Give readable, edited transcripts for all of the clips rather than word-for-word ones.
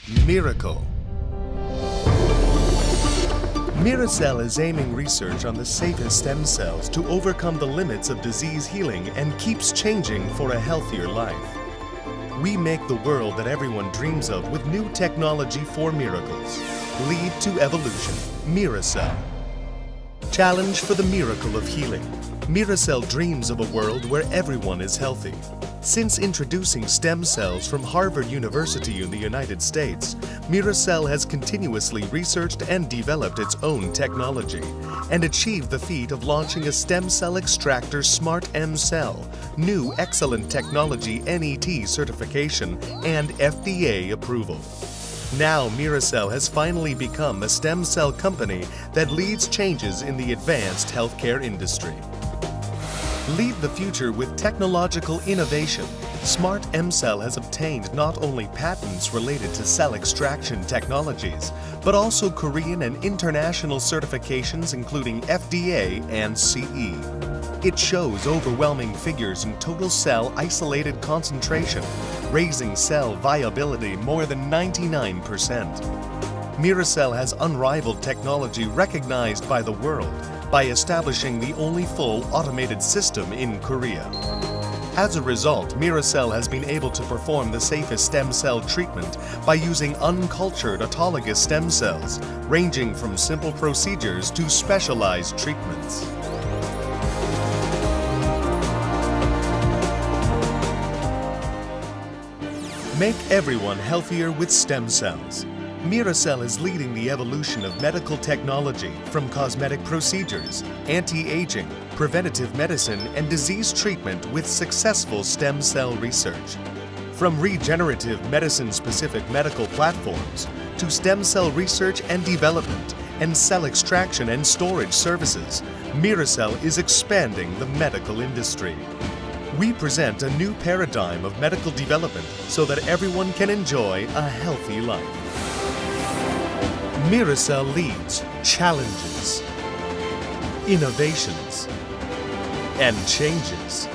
Miiracell. Mira-cell is aiming research on the safest stem cells to overcome the limits of disease healing and keeps changing for a healthier life. We make the world that everyone dreams of with new technology for miracles. Lead to evolution. Mira-cell. Challenge for the miracle of healing. Mira-cell dreams of a world where everyone is healthy. Since introducing stem cells from Harvard University in the United States, Mira-cell has continuously researched and developed its own technology and achieved the feat of launching a stem cell extractor Smart M-Cell, new excellent technology NET certification and FDA approval. Now Mira-cell has finally become a stem cell company that leads changes in the advanced healthcare industry. Lead the future with technological innovation. Smart M-Cell has obtained not only patents related to cell extraction technologies, but also Korean and international certifications including FDA and CE. It shows overwhelming figures in total cell isolated concentration, raising cell viability more than 99%. Mira-cell has unrivaled technology recognized by the world by establishing the only full automated system in Korea. As a result, Mira-cell has been able to perform the safest stem cell treatment by using uncultured autologous stem cells, ranging from simple procedures to specialized treatments. Make everyone healthier with stem cells. Mira-cell is leading the evolution of medical technology from cosmetic procedures, anti-aging, preventative medicine, and disease treatment with successful stem cell research. From regenerative medicine-specific medical platforms to stem cell research and development and cell extraction and storage services, Mira-cell is expanding the medical industry. We present a new paradigm of medical development so that everyone can enjoy a healthy life. Mira-cell leads challenges, innovations, and changes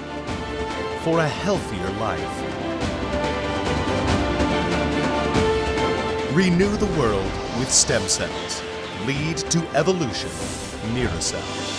for a healthier life. Renew the world with stem cells. Lead to evolution. Mira-cell.